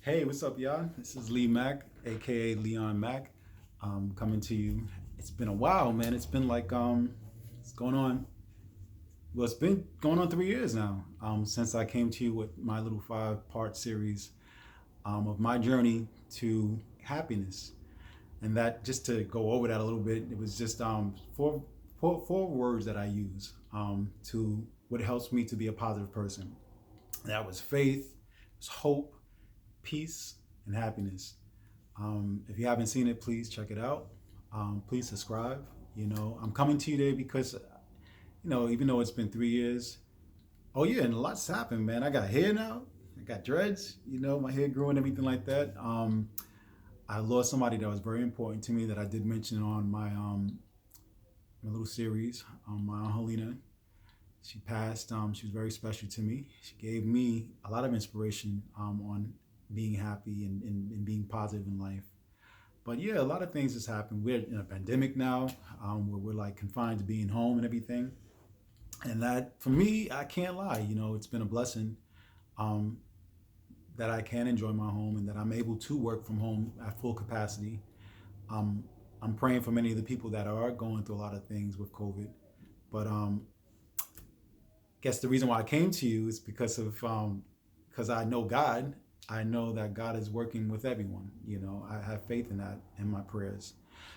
Hey, what's up, y'all? This is Leemac, aka Leon Mac, coming to you. It's been a while, man. It's been like it's going on. Well, it's been going on 3 years now since I came to you with my little five-part series of my journey to happiness, and that just to go over that a little bit. It was just four words that I use to what helps me to be a positive person. That was faith, it was hope, peace, and happiness. If you haven't seen it, please check it out. Please subscribe. I'm coming to you today because, even though it's been 3 years, oh yeah, and a lot's happened, man. I got hair now. I got dreads. My hair grew and everything like that. I lost somebody that was very important to me that I did mention on my little series. My Aunt Helena. She passed. She was very special to me. She gave me a lot of inspiration on being happy and being positive in life. But yeah, a lot of things has happened. We're in a pandemic now, where we're like confined to being home and everything. And that, for me, I can't lie. It's been a blessing um, that I can enjoy my home and that I'm able to work from home at full capacity. Um, I'm praying for many of the people that are going through a lot of things with COVID. But guess the reason why I came to you is because I know God. I know that God is working with everyone. I have faith in that in my prayers.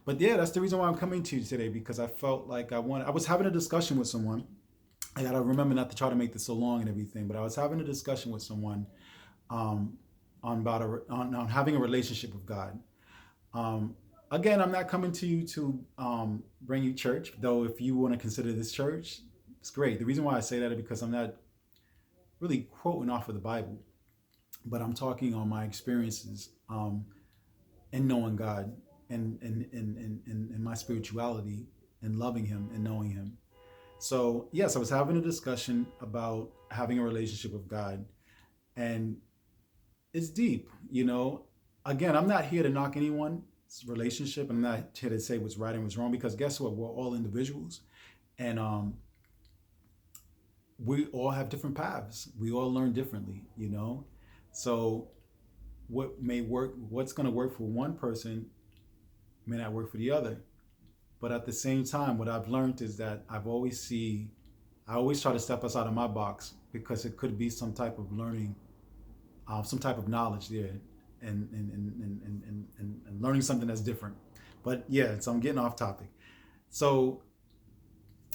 But yeah, that's the reason why I'm coming to you today, because I felt like I was having a discussion with someone. I gotta remember not to try to make this so long and everything, but I was having a discussion with someone um, on having a relationship with God. Um, Again, I'm not coming to you to bring you church, though. If you want to consider this church, it's great. The reason why I say that is because I'm not really quoting off of the Bible, but I'm talking on my experiences in knowing God and my spirituality and loving Him and knowing Him. So yes, I was having a discussion about having a relationship with God, and it's deep. Again, I'm not here to knock anyone's relationship. I'm not here to say what's right and what's wrong, because guess what? We're all individuals, and we all have different paths. We all learn differently. So what's going to work for one person may not work for the other. But at the same time, what I've learned is that I always try to step outside of my box, because it could be some type of learning, some type of knowledge there, and learning something that's different. But yeah, so I'm getting off topic. So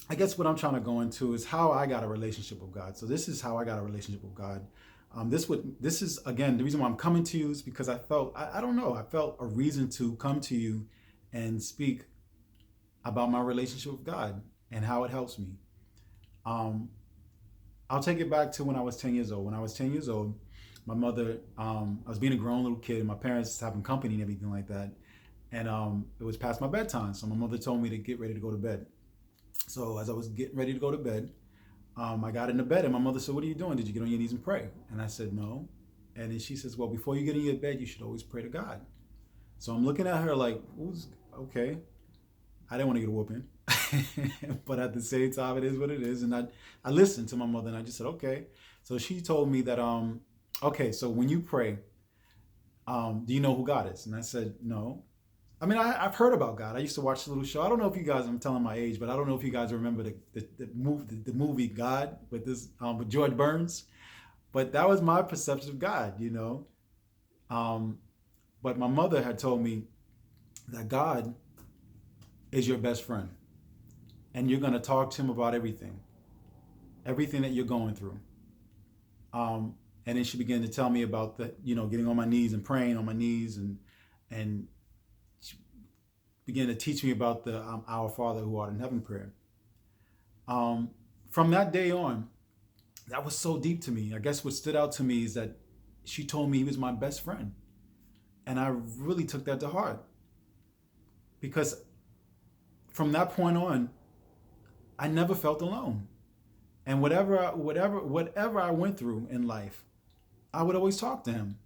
I guess what I'm trying to go into is how I got a relationship with God. So this is how I got a relationship with God. This is, again, the reason why I'm coming to you is because I don't know, I felt a reason to come to you and speak about my relationship with God and how it helps me. Um, I'll take it back to when I was 10 years old. When I was 10 years old, my mother, I was being a grown little kid, and my parents having company and everything like that. And it was past my bedtime. So my mother told me to get ready to go to bed. So as I was getting ready to go to bed, I got into bed, and my mother said, "What are you doing? Did you get on your knees and pray?" And I said, "No." And then she says, "Well, before you get in your bed, you should always pray to God." So I'm looking at her like, "Who's okay?" I didn't want to get a whooping, but at the same time, it is what it is. And I listened to my mother, and I just said, "Okay." So she told me that, okay, so when you pray, do you know who God is? And I said, "No." I mean, I've heard about God. I used to watch the little show. I don't know if you guys, I'm telling my age, but I don't know if you guys remember the movie God with George Burns. But that was my perception of God. Um, but my mother had told me that God is your best friend, and you're going to talk to him about everything that you're going through. And then she began to tell me about getting on my knees and praying on my knees, and she began to teach me about the Our Father who art in heaven prayer. Um, from that day on, that was so deep to me. I guess what stood out to me is that she told me he was my best friend. And I really took that to heart, because from that point on, I never felt alone. And whatever I went through in life, I would always talk to him.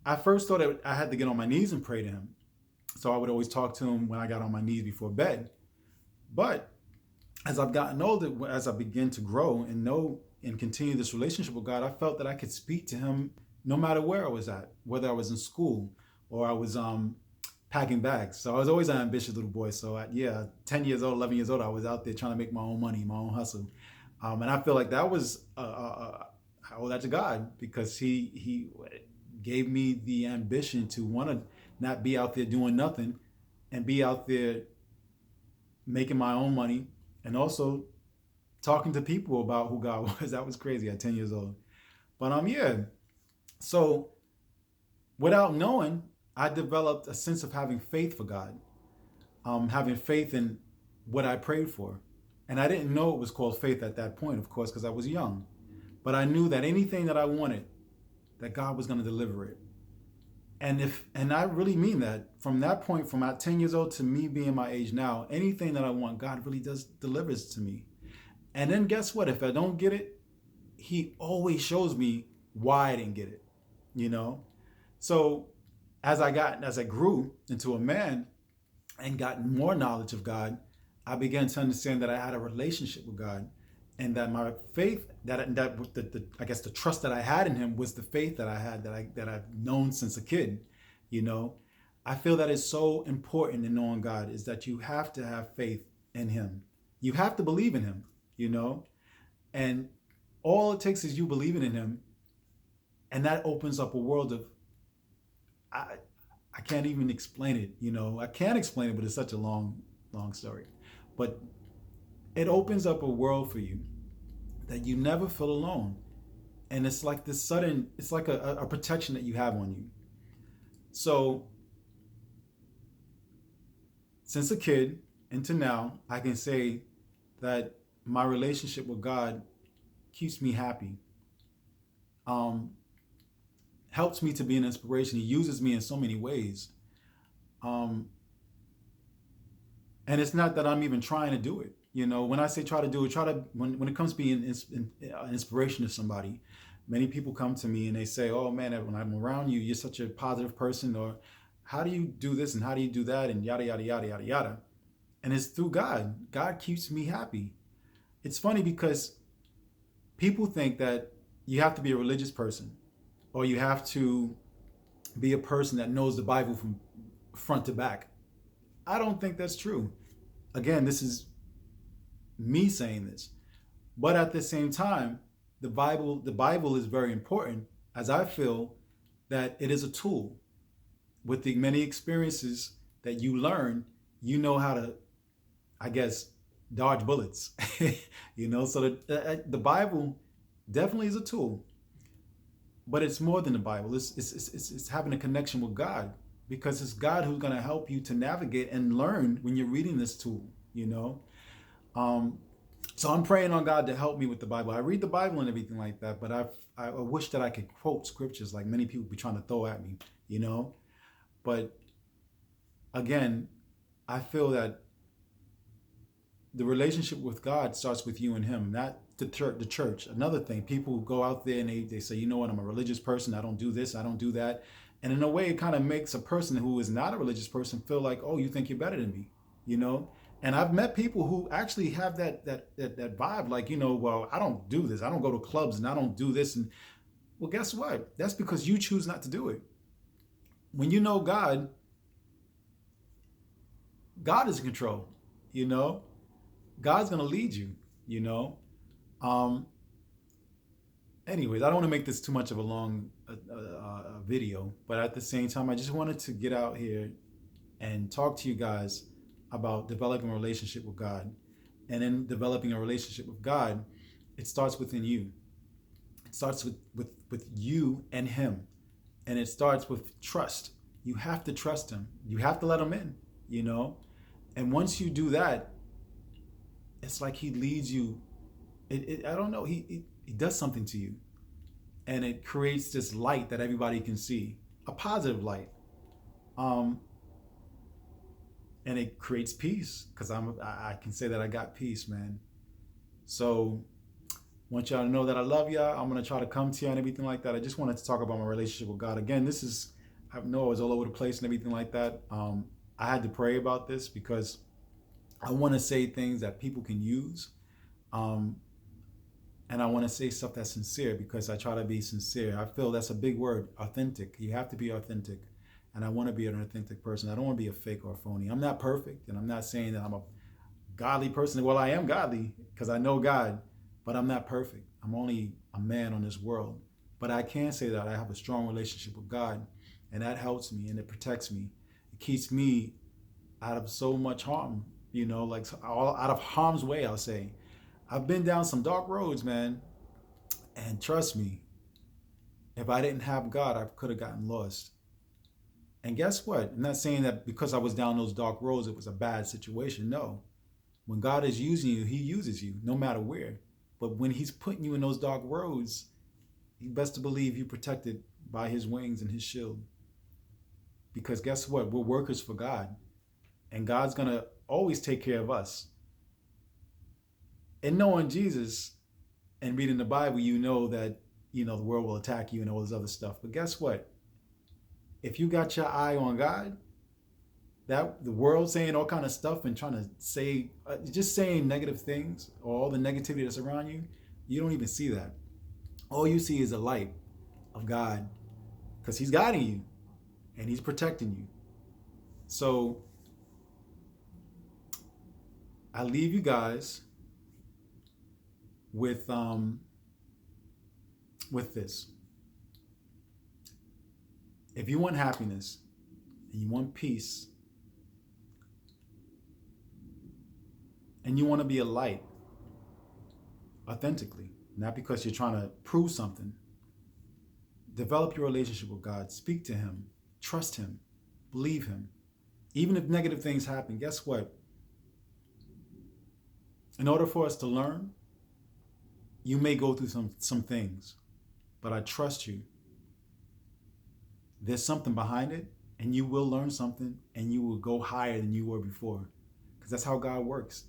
I first thought I had to get on my knees and pray to him. So I would always talk to him when I got on my knees before bed. But as I've gotten older, as I began to grow and know and continue this relationship with God, I felt that I could speak to him no matter where I was at, whether I was in school or I was packing bags. So I was always an ambitious little boy. So yeah, 10 years old, 11 years old, I was out there trying to make my own money, my own hustle. And I feel like that was, I owe that to God, because he gave me the ambition to want to not be out there doing nothing and be out there making my own money, and also talking to people about who God was. That was crazy at 10 years old. But yeah. So without knowing, I developed a sense of having faith for God, having faith in what I prayed for. And I didn't know it was called faith at that point, of course, because I was young. But I knew that anything that I wanted, that God was going to deliver it. And I really mean that. From that point, from at 10 years old to me being my age now, anything that I want, God really does delivers to me. And then guess what? If I don't get it, he always shows me why I didn't get it, you know? So as I grew into a man and got more knowledge of God, I began to understand that I had a relationship with God, and that my faith, I guess the trust that I had in him was the faith that I had, that I've known since a kid, you know? I feel that it's so important in knowing God, is that you have to have faith in him. You have to believe in him, you know? And all it takes is you believing in him, and that opens up a world of, I can't even explain it, you know? I can't explain it, but it's such a long story. But it opens up a world for you that you never feel alone. And it's like this sudden, it's like a protection that you have on you. So since a kid into now, I can say that my relationship with God keeps me happy, helps me to be an inspiration. He uses me in so many ways. And it's not that I'm even trying to do it. You know, when I say try to do it, when it comes to being an inspiration to somebody, many people come to me and they say, oh man, when I'm around you, you're such a positive person, or how do you do this and how do you do that, and yada, yada, yada, yada, yada. And it's through God. God keeps me happy. It's funny because people think that you have to be a religious person, or you have to be a person that knows the Bible from front to back. I don't think that's true. Again, this is me saying this. But at the same time, the Bible is very important, as I feel that it is a tool. With the many experiences that you learn, you know how to, I guess, dodge bullets. You know, so the Bible definitely is a tool. But it's more than the Bible. It's having a connection with God, because it's God who's going to help you to navigate and learn when you're reading this tool, you know? So I'm praying on God to help me with the Bible. I read the Bible and everything like that, but I wish that I could quote scriptures like many people be trying to throw at me, you know? But again, I feel that the relationship with God starts with you and him, not the church. Another thing, people go out there and they say, you know what, I'm a religious person. I don't do this, I don't do that. And in a way, it kind of makes a person who is not a religious person feel like, oh, you think you're better than me, you know? And I've met people who actually have that vibe, like, you know, well, I don't do this. I don't go to clubs and I don't do this. And well, guess what? That's because you choose not to do it. When you know God, God is in control, you know? God's going to lead you, you know? Anyways, I don't want to make this too much of a long video, but at the same time, I just wanted to get out here and talk to you guys about developing a relationship with God. And in developing a relationship with God, it starts within you. It starts with you and him. And it starts with trust. You have to trust him. You have to let him in, you know? And once you do that, it's like he leads you. I don't know, he does something to you. And it creates this light that everybody can see, a positive light. And it creates peace, because I can say that I got peace, man. So I want y'all to know that I love y'all. I'm gonna try to come to you and everything like that. I just wanted to talk about my relationship with God. Again, I know I was all over the place and everything like that. I had to pray about this because I want to say things that people can use. And and I want to say stuff that's sincere because I try to be sincere. I feel that's a big word, authentic. You have to be authentic. And I want to be an authentic person. I don't want to be a fake or a phony. I'm not perfect, and I'm not saying that I'm a godly person. Well, I am godly because I know God, but I'm not perfect. I'm only a man on this world. But I can say that I have a strong relationship with God, and that helps me and it protects me. It keeps me out of so much harm, like all out of harm's way, I'll say. I've been down some dark roads, man. And trust me, if I didn't have God, I could have gotten lost. And guess what? I'm not saying that because I was down those dark roads, it was a bad situation. No. When God is using you, he uses you no matter where. But when he's putting you in those dark roads, you best to believe you're protected by his wings and his shield. Because guess what? We're workers for God. And God's going to always take care of us. And knowing Jesus and reading the Bible, you know that, the world will attack you and all this other stuff. But guess what? If you got your eye on God, that the world saying all kind of stuff and trying to say, just saying negative things or all the negativity that's around you, you don't even see that. All you see is the light of God because he's guiding you and he's protecting you. So I leave you guys with this. If you want happiness and you want peace and you want to be a light authentically, not because you're trying to prove something, develop your relationship with God. Speak to him. Trust him. Believe him. Even if negative things happen, guess what? In order for us to learn, you may go through some things, but I trust you. There's something behind it, and you will learn something, and you will go higher than you were before. Because that's how God works.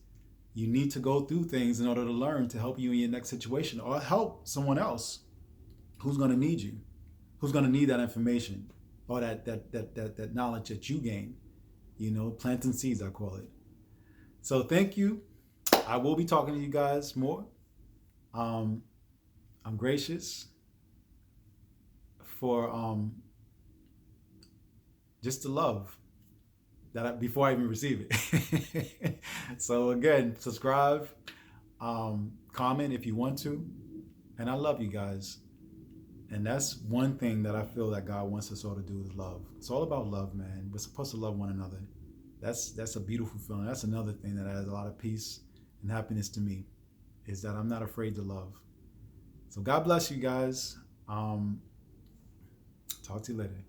You need to go through things in order to learn to help you in your next situation or help someone else who's going to need you, who's going to need that information or that knowledge that you gain. Planting seeds, I call it. So thank you. I will be talking to you guys more. I'm gracious for just the love that before I even receive it. So again, subscribe, comment if you want to, and I love you guys. And that's one thing that I feel that God wants us all to do is love. It's all about love, man. We're supposed to love one another. That's a beautiful feeling. That's another thing that adds a lot of peace and happiness to me, is that I'm not afraid to love. So God bless you guys. Talk to you later.